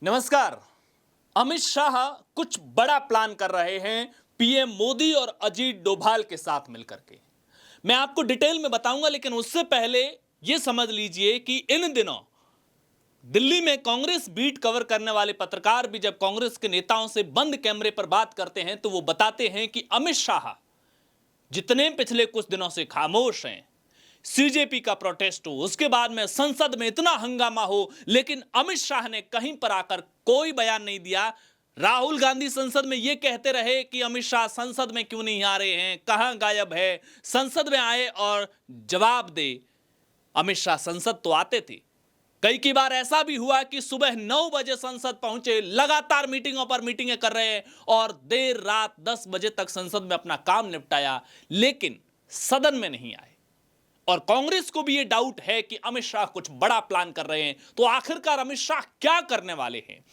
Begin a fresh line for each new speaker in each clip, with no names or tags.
नमस्कार। अमित शाह कुछ बड़ा प्लान कर रहे हैं पीएम मोदी और अजीत डोभाल के साथ मिलकर के। मैं आपको डिटेल में बताऊंगा, लेकिन उससे पहले यह समझ लीजिए कि इन दिनों दिल्ली में कांग्रेस बीट कवर करने वाले पत्रकार भी जब कांग्रेस के नेताओं से बंद कैमरे पर बात करते हैं तो वो बताते हैं कि अमित शाह जितने पिछले कुछ दिनों से खामोश हैं, सीजेपी का प्रोटेस्ट हो, उसके बाद में संसद में इतना हंगामा हो, लेकिन अमित शाह ने कहीं पर आकर कोई बयान नहीं दिया। राहुल गांधी संसद में यह कहते रहे कि अमित शाह संसद में क्यों नहीं आ रहे हैं, कहां गायब है, संसद में आए और जवाब दे। अमित शाह संसद तो आते थे, कई बार ऐसा भी हुआ कि सुबह 9 बजे संसद पहुंचे, लगातार मीटिंगों पर मीटिंगें कर रहे हैं और देर रात 10 बजे तक संसद में अपना काम निपटाया, लेकिन सदन में नहीं आए। और कांग्रेस को भी यह डाउट है कि अमित शाह कुछ बड़ा प्लान कर रहे हैं, तो आखिरकार अमित शाह क्या करने वाले हैं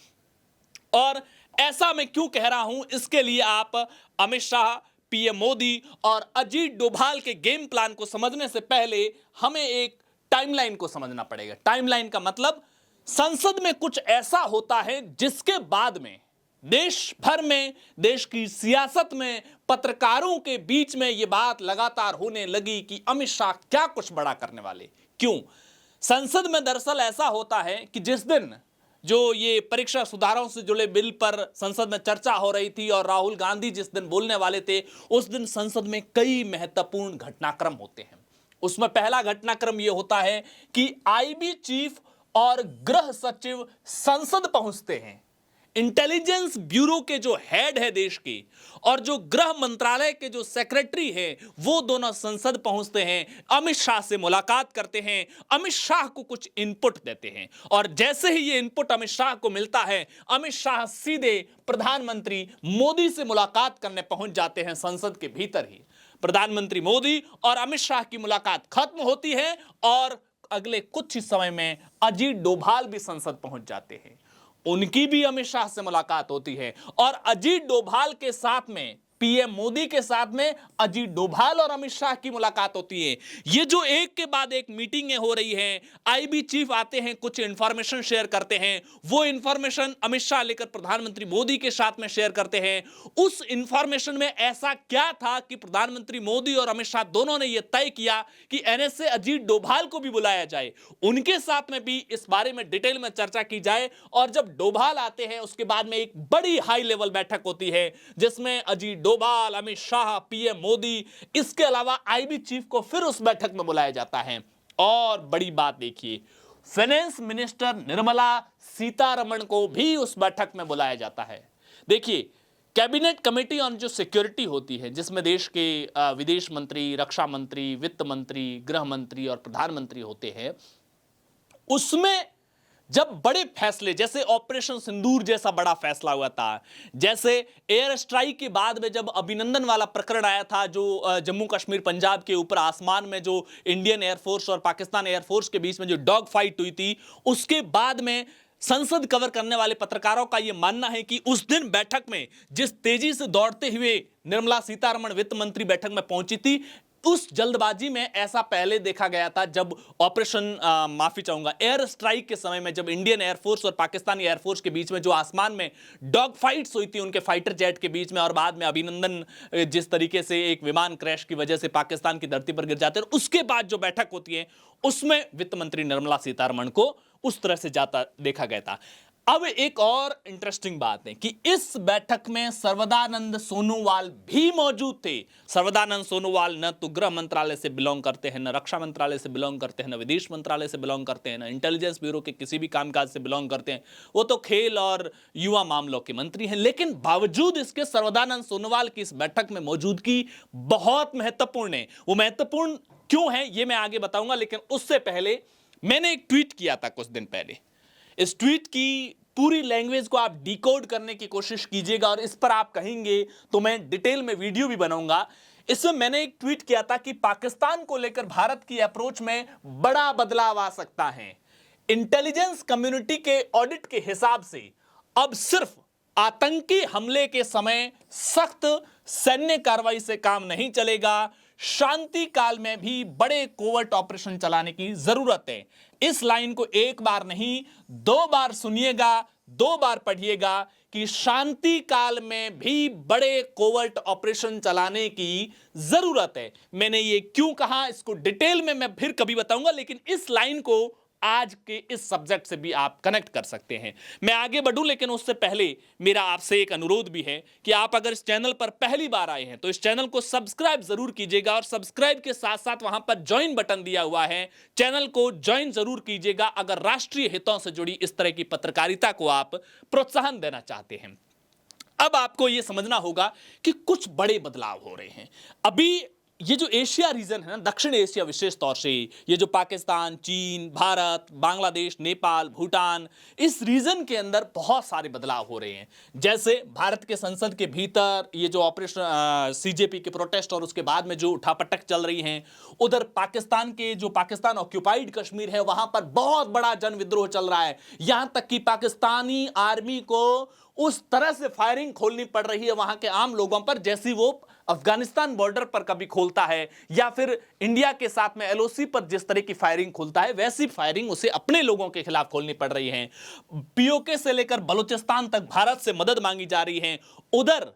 और ऐसा मैं क्यों कह रहा हूं, इसके लिए आप अमित शाह, पीएम मोदी और अजीत डोभाल के गेम प्लान को समझने से पहले हमें एक टाइमलाइन को समझना पड़ेगा। टाइमलाइन का मतलब संसद में कुछ ऐसा होता है जिसके बाद में देश भर में, देश की सियासत में, पत्रकारों के बीच में यह बात लगातार होने लगी कि अमित शाह क्या कुछ बड़ा करने वाले। क्यों? संसद में दरअसल ऐसा होता है कि जिस दिन जो ये परीक्षा सुधारों से जुड़े बिल पर संसद में चर्चा हो रही थी और राहुल गांधी जिस दिन बोलने वाले थे, उस दिन संसद में कई महत्वपूर्ण घटनाक्रम होते हैं। उसमें पहला घटनाक्रम यह होता है कि आईबी चीफ और गृह सचिव संसद पहुंचते हैं। इंटेलिजेंस ब्यूरो के जो हेड है देश के और जो गृह मंत्रालय के जो सेक्रेटरी हैं, वो दोनों संसद पहुंचते हैं, अमित शाह से मुलाकात करते हैं, अमित शाह को कुछ इनपुट देते हैं। और जैसे ही ये इनपुट अमित शाह को मिलता है, अमित शाह सीधे प्रधानमंत्री मोदी से मुलाकात करने पहुंच जाते हैं। संसद के भीतर ही प्रधानमंत्री मोदी और अमित शाह की मुलाकात खत्म होती है और अगले कुछ ही समय में अजीत डोभाल भी संसद पहुंच जाते हैं। उनकी भी अमित शाह से मुलाकात होती है और अजीत डोभाल के साथ में, पीएम मोदी के साथ में अजीत डोभाल और अमित शाह की मुलाकात होती है। ये जो एक के बाद एक मीटिंगें हो रही हैं, आईबी चीफ आते हैं, कुछ इंफॉर्मेशन शेयर करते हैं, वो इंफॉर्मेशन अमित शाह लेकर प्रधानमंत्री मोदी के साथ में शेयर करते हैं। उस इंफॉर्मेशन में ऐसा क्या था कि प्रधानमंत्री मोदी और अमित शाह दोनों ने यह तय किया कि एनएसए अजीत डोभाल को भी बुलाया जाए, उनके साथ में भी इस बारे में डिटेल में चर्चा की जाए। और जब डोभाल आते हैं उसके बाद में एक बड़ी हाई लेवल बैठक होती है जिसमें अजीत डोभाल, अमित शाह, पीएम मोदी, इसके अलावा आईबी चीफ को फिर उस बैठक में बुलाया जाता है। और बड़ी बात देखिए, फाइनेंस मिनिस्टर निर्मला सीतारमण को भी उस बैठक में बुलाया जाता है। देखिए, कैबिनेट कमेटी ऑन जो सिक्योरिटी होती है, जिसमें देश के विदेश मंत्री, रक्षा मंत्री, वित्त मंत्री, गृह मंत्री और प्रधानमंत्री होते हैं, उसमें जब बड़े फैसले, जैसे ऑपरेशन सिंदूर जैसा बड़ा फैसला हुआ था, जैसे एयर स्ट्राइक के बाद में जब अभिनंदन वाला प्रकरण आया था, जो जम्मू कश्मीर पंजाब के ऊपर आसमान में जो इंडियन एयरफोर्स और पाकिस्तान एयरफोर्स के बीच में जो डॉग फाइट हुई थी, उसके बाद में संसद कवर करने वाले पत्रकारों का यह मानना है कि उस दिन बैठक में जिस तेजी से दौड़ते हुए निर्मला सीतारमण वित्त मंत्री बैठक में पहुंची थी, उस जल्दबाजी में ऐसा पहले देखा गया था जब ऑपरेशन माफी चाहूंगा एयर स्ट्राइक के समय में, जब इंडियन एयरफोर्स और पाकिस्तानी एयरफोर्स के बीच में जो आसमान में डॉग फाइट्स हुई थी उनके फाइटर जेट के बीच में, और बाद में अभिनंदन जिस तरीके से एक विमान क्रैश की वजह से पाकिस्तान की धरती पर गिर जाते हैं, उसके बाद जो बैठक होती है उसमें वित्त मंत्री निर्मला सीतारमण को उस तरह से जाता देखा गया था। अब एक और इंटरेस्टिंग बात है कि इस बैठक में सर्वदानंद सोनोवाल भी मौजूद थे। सर्वदानंद सोनोवाल न तो गृह मंत्रालय से बिलोंग करते हैं, न रक्षा मंत्रालय से बिलोंग करते हैं, न विदेश मंत्रालय से बिलोंग करते हैं, न इंटेलिजेंस ब्यूरो के किसी भी कामकाज से बिलोंग करते हैं। वो तो खेल और युवा मामलों के मंत्री हैं, लेकिन बावजूद इसके सर्वदानंद सोनोवाल की इस बैठक में मौजूदगी बहुत महत्वपूर्ण है। वो महत्वपूर्ण क्यों है ये मैं आगे बताऊंगा, लेकिन उससे पहले मैंने एक ट्वीट किया था कुछ दिन पहले। इस ट्वीट की पूरी लैंग्वेज को आप डिकोड करने की कोशिश कीजिएगा और इस पर आप कहेंगे तो मैं डिटेल में वीडियो भी बनाऊंगा। इसमें मैंने एक ट्वीट किया था कि पाकिस्तान को लेकर भारत की अप्रोच में बड़ा बदलाव आ सकता है। इंटेलिजेंस कम्युनिटी के ऑडिट के हिसाब से अब सिर्फ आतंकी हमले के समय सख्त सैन्य कार्रवाई से काम नहीं चलेगा, शांति काल में भी बड़े कोवर्ट ऑपरेशन चलाने की जरूरत है। इस लाइन को एक बार नहीं 2 बार सुनिएगा 2 बार पढ़िएगा कि शांति काल में भी बड़े कोवर्ट ऑपरेशन चलाने की जरूरत है। मैंने ये क्यों कहा इसको डिटेल में मैं फिर कभी बताऊंगा, लेकिन इस लाइन को आज के इस सब्जेक्ट से भी आप कनेक्ट कर सकते हैं। मैं आगे बढ़ूं, लेकिन उससे पहले मेरा आपसे एक अनुरोध भी है कि आप अगर इस चैनल पर पहली बार आए हैं तो इस चैनल को सब्सक्राइब जरूर कीजिएगा, और सब्सक्राइब के साथ साथ वहां पर ज्वाइन बटन दिया हुआ है, चैनल को ज्वाइन जरूर कीजिएगा अगर राष्ट्रीय हितों से जुड़ी इस तरह की पत्रकारिता को आप प्रोत्साहन देना चाहते हैं। अब आपको यह समझना होगा कि कुछ बड़े बदलाव हो रहे हैं। अभी ये जो एशिया रीजन है ना, दक्षिण एशिया विशेष तौर से, ये जो पाकिस्तान, चीन, भारत, बांग्लादेश, नेपाल, भूटान, इस रीजन के अंदर बहुत सारे बदलाव हो रहे हैं। जैसे भारत के संसद के भीतर ये जो ऑपरेशन सीजेपी के प्रोटेस्ट और उसके बाद में जो उठापटक चल रही हैं, उधर पाकिस्तान के जो पाकिस्तान ऑक्यूपाइड कश्मीर है वहां पर बहुत बड़ा जन विद्रोह चल रहा है। यहां तक कि पाकिस्तानी आर्मी को उस तरह से फायरिंग खोलनी पड़ रही है वहां के आम लोगों पर, जैसी वो अफगानिस्तान बॉर्डर पर कभी खोलता है या फिर इंडिया के साथ में एलओसी पर जिस तरह की फायरिंग खोलता है, वैसी फायरिंग उसे अपने लोगों के खिलाफ खोलनी पड़ रही है। पीओके से लेकर बलूचिस्तान तक भारत से मदद मांगी जा रही है। उधर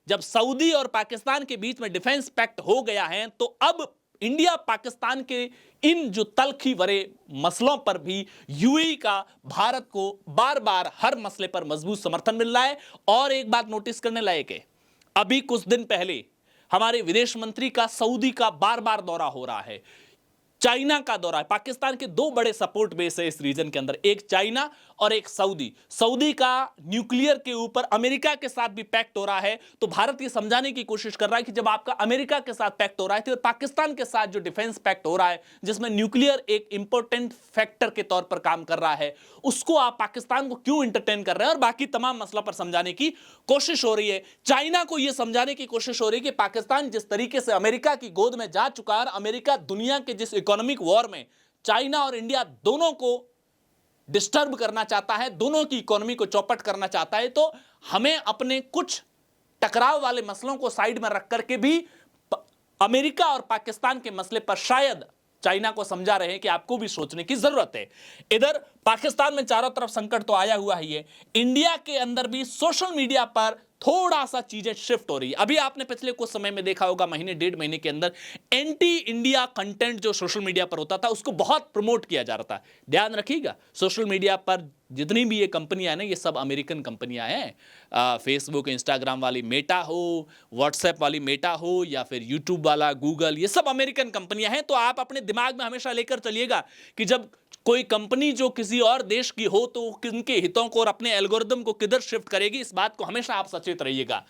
जब सऊदी और पाकिस्तान के बीच में डिफेंस पैक्ट हो गया है, तो अब इंडिया पाकिस्तान के इन जो तलखी भरे मसलों पर भी यूएई का भारत को बार बार हर मसले पर मजबूत समर्थन मिल रहा है। और एक बात नोटिस करने लायक है, अभी कुछ दिन पहले हमारे विदेश मंत्री का सऊदी का बार बार दौरा हो रहा है, चाइना का दौरा है। पाकिस्तान के 2 बड़े सपोर्ट बेस है इस रीजन के अंदर, एक चाइना और एक सऊदी। सऊदी का न्यूक्लियर के ऊपर अमेरिका के साथ भी पैक्ट हो रहा है, तो भारत ये समझाने की कोशिश कर रहा है कि जब आपका अमेरिका के साथ पैक्ट हो रहा है तो पाकिस्तान के साथ जो डिफेंस पैक्ट हो रहा है, जिसमें न्यूक्लियर एक इंपॉर्टेंट फैक्टर के तौर पर काम कर रहा है, उसको आप पाकिस्तान को क्यों एंटरटेन कर रहे हैं, और बाकी तमाम मसला पर समझाने की कोशिश हो रही है। चाइना को यह समझाने की कोशिश हो रही है कि पाकिस्तान जिस तरीके से अमेरिका की गोद में जा चुका है, और अमेरिका दुनिया के जिस इकोनॉमिक वॉर में चाइना और इंडिया दोनों को डिस्टर्ब करना चाहता है, दोनों की इकोनॉमी को चौपट करना चाहता है, तो हमें अपने कुछ टकराव वाले मसलों को साइड में रख करके भी अमेरिका और पाकिस्तान के मसले पर शायद चाइना को समझा रहे हैं कि आपको भी सोचने की जरूरत है। इधर पाकिस्तान में चारों तरफ संकट तो आया हुआ ही है, इंडिया के अंदर भी सोशल मीडिया पर थोड़ा सा चीजें शिफ्ट हो रही है। अभी आपने पिछले कुछ समय में देखा होगा, महीने 1.5 महीने के अंदर एंटी इंडिया कंटेंट जो सोशल मीडिया पर होता था उसको बहुत प्रमोट किया जा रहा था। ध्यान रखिएगा, सोशल मीडिया पर जितनी भी ये कंपनियां हैं ना, ये सब अमेरिकन कंपनियां हैं। फेसबुक, इंस्टाग्राम वाली मेटा हो, व्हाट्सएप वाली मेटा हो, या फिर यूट्यूब वाला गूगल, ये सब अमेरिकन कंपनियां हैं। तो आप अपने दिमाग में हमेशा लेकर चलिएगा कि जब कोई कंपनी जो किसी और देश की हो तो किनके हितों को और अपने एल्गोरिदम को किधर शिफ्ट करेगी, इस बात को हमेशा आप सचेत रहिएगा।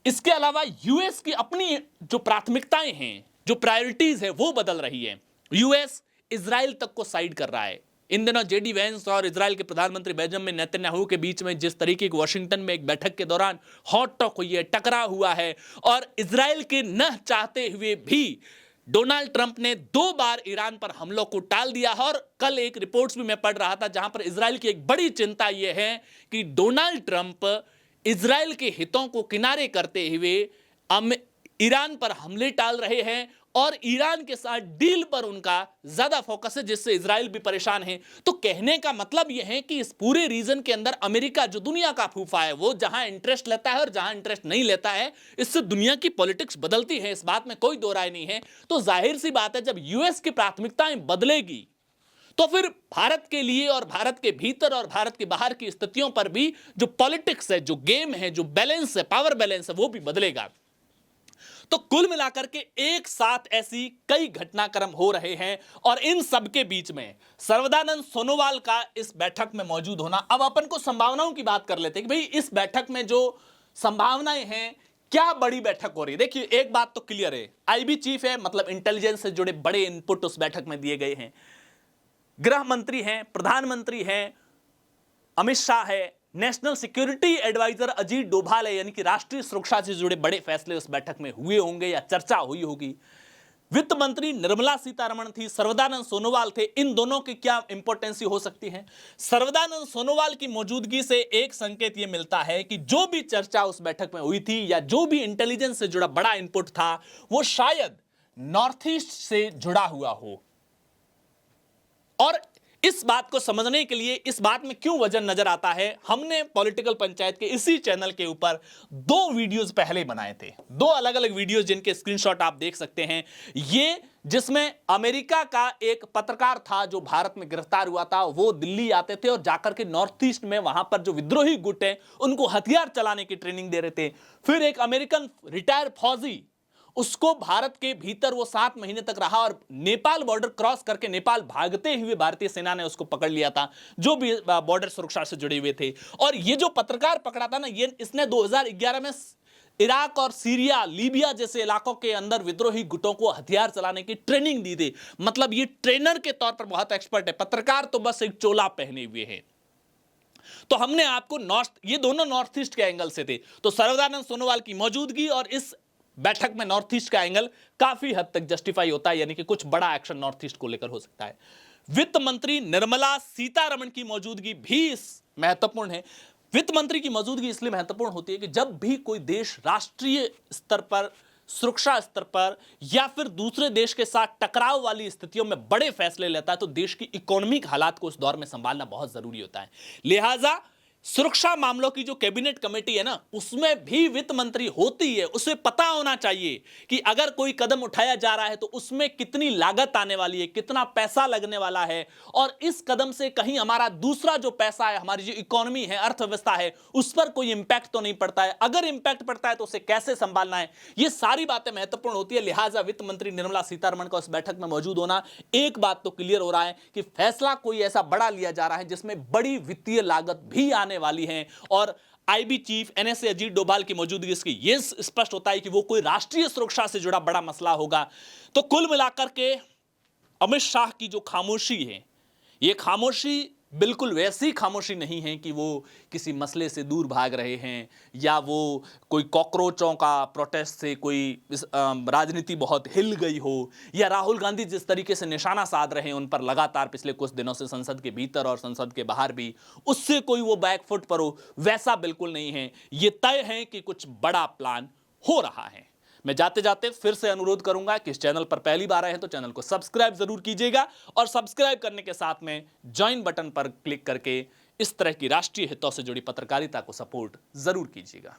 इसके अलावा यूएस की अपनी जो प्राथमिकताएं हैं, जो प्रायोरिटीज है, वो बदल रही है। यूएस इजराइल तक को साइड कर रहा है। इन दिनों जेडी वेंस और इजराइल के प्रधानमंत्री बेंजामिन नेतन्याहू के बीच में जिस तरीके की वॉशिंगटन में एक बैठक के दौरान हॉट टॉक हुई है, टकराव हुआ है, और इजराइल के न चाहते हुए भी डोनाल्ड ट्रंप ने 2 बार ईरान पर हमलों को टाल दिया है। और कल एक रिपोर्ट्स भी मैं पढ़ रहा था जहां पर इजराइल की एक बड़ी चिंता यह है कि डोनाल्ड ट्रंप इजराइल के हितों को किनारे करते हुए ईरान पर हमले टाल रहे हैं, और ईरान के साथ डील पर उनका ज्यादा फोकस है, जिससे इजराइल भी परेशान है। तो कहने का मतलब यह है कि इस पूरे रीजन के अंदर अमेरिका जो दुनिया का फूफा है, वो जहां इंटरेस्ट लेता है और जहां इंटरेस्ट नहीं लेता है, इससे दुनिया की पॉलिटिक्स बदलती है, इस बात में कोई दो राय नहीं है। तो जाहिर सी बात है, जब यूएस की प्राथमिकताएं बदलेगी तो फिर भारत के लिए और भारत के भीतर और भारत के बाहर की स्थितियों पर भी जो पॉलिटिक्स है, जो गेम है, जो बैलेंस है, पावर बैलेंस है, वो भी बदलेगा। तो कुल मिलाकर के एक साथ ऐसी कई घटनाक्रम हो रहे हैं, और इन सब के बीच में सर्वदानंद सोनोवाल का इस बैठक में मौजूद होना। अब अपन को संभावनाओं की बात कर लेते हैं कि भाई इस बैठक में जो संभावनाएं हैं, क्या बड़ी बैठक हो रही है। देखिए, एक बात तो क्लियर है, आईबी चीफ है, मतलब इंटेलिजेंस से जुड़े बड़े इनपुट उस बैठक में दिए गए हैं। गृह मंत्री हैं, प्रधानमंत्री हैं, अमित शाह है, national security advisor Ajit Doval है, यानी कि राष्ट्रीय सुरक्षा से जुड़े बड़े फैसले उस बैठक में हुए होंगे या चर्चा हुई होगी। वित्त मंत्री निर्मला सीतारमण थी, सर्वदानंद सोनोवाल थे। इन दोनों की क्या इंपॉर्टेंसी हो सकती है? सर्वदानंद सोनोवाल की मौजूदगी से एक संकेत यह मिलता है कि जो भी चर्चा उस बैठक में हुई थी या जो भी इंटेलिजेंस से जुड़ा बड़ा इनपुट था, वो शायद नॉर्थ ईस्ट से जुड़ा हुआ हो। और इस बात को समझने के लिए इस बात में क्यों वजन नजर आता है, हमने पॉलिटिकल पंचायत के इसी चैनल के ऊपर 2 वीडियोस पहले बनाए थे, 2 अलग अलग वीडियोस जिनके स्क्रीनशॉट आप देख सकते हैं। ये जिसमें अमेरिका का एक पत्रकार था जो भारत में गिरफ्तार हुआ था, वो दिल्ली आते थे और जाकर के नॉर्थ ईस्ट में वहां पर जो विद्रोही गुट है उनको हथियार चलाने की ट्रेनिंग दे रहे थे। फिर एक अमेरिकन रिटायर्ड फौजी, उसको भारत के भीतर वो 7 महीने तक रहा और नेपाल बॉर्डर क्रॉस करके नेपाल भागते हुए भारतीय सेना ने उसको पकड़ लिया था, जो भी बॉर्डर सुरक्षा से जुड़े हुए थे। और ये जो पत्रकार पकड़ा था ना, ये इसने 2011 में इराक और सीरिया, लीबिया जैसे इलाकों के अंदर विद्रोही गुटों को हथियार चलाने की ट्रेनिंग दी थी। मतलब ये ट्रेनर के तौर पर बहुत एक्सपर्ट है, पत्रकार तो बस एक चोला पहने हुए है। तो हमने आपको ये दोनों नॉर्थ ईस्ट के एंगल से थे, तो सर्वदानंद सोनोवाल की मौजूदगी और इस बैठक में नॉर्थ ईस्ट का एंगल काफी हद तक जस्टिफाई होता है, यानी कि कुछ बड़ा एक्शन नॉर्थ ईस्ट को लेकर हो सकता है। वित्त मंत्री निर्मला सीतारमण की मौजूदगी भी महत्वपूर्ण है। वित्त मंत्री की मौजूदगी इसलिए महत्वपूर्ण होती है कि जब भी कोई देश राष्ट्रीय स्तर पर, सुरक्षा स्तर पर या फिर दूसरे देश के साथ टकराव वाली स्थितियों में बड़े फैसले लेता है, तो देश की इकोनॉमिक हालात को उस दौर में संभालना बहुत जरूरी होता है। लिहाजा सुरक्षा मामलों की जो कैबिनेट कमेटी है ना, उसमें भी वित्त मंत्री होती है। उसे पता होना चाहिए कि अगर कोई कदम उठाया जा रहा है तो उसमें कितनी लागत आने वाली है, कितना पैसा लगने वाला है, और इस कदम से कहीं हमारा दूसरा जो पैसा है, हमारी जो इकोनॉमी है, अर्थव्यवस्था है, उस पर कोई इंपैक्ट तो नहीं पड़ता है। अगर इंपैक्ट पड़ता है तो उसे कैसे संभालना है, ये सारी बातें महत्वपूर्ण होती है। लिहाजा वित्त मंत्री निर्मला सीतारमण का उस बैठक में मौजूद होना, एक बात तो क्लियर हो रहा है कि फैसला कोई ऐसा बड़ा लिया जा रहा है जिसमें बड़ी वित्तीय लागत भी आने वाली है। और IB chief NSA Ajit Doval की मौजूदगी इसकी यह स्पष्ट होता है कि वो कोई राष्ट्रीय सुरक्षा से जुड़ा बड़ा मसला होगा। तो कुल मिलाकर के अमित शाह की जो खामोशी है, ये खामोशी बिल्कुल वैसी खामोशी नहीं है कि वो किसी मसले से दूर भाग रहे हैं या वो कोई कॉकरोचों का प्रोटेस्ट से कोई राजनीति बहुत हिल गई हो, या राहुल गांधी जिस तरीके से निशाना साध रहे हैं उन पर लगातार पिछले कुछ दिनों से संसद के भीतर और संसद के बाहर भी, उससे कोई वो बैकफुट पर हो, वैसा बिल्कुल नहीं है। ये तय है कि कुछ बड़ा प्लान हो रहा है। मैं जाते जाते फिर से अनुरोध करूंगा कि इस चैनल पर पहली बार आए हैं तो चैनल को सब्सक्राइब जरूर कीजिएगा, और सब्सक्राइब करने के साथ में ज्वाइन बटन पर क्लिक करके इस तरह की राष्ट्रीय हितों से जुड़ी पत्रकारिता को सपोर्ट जरूर कीजिएगा।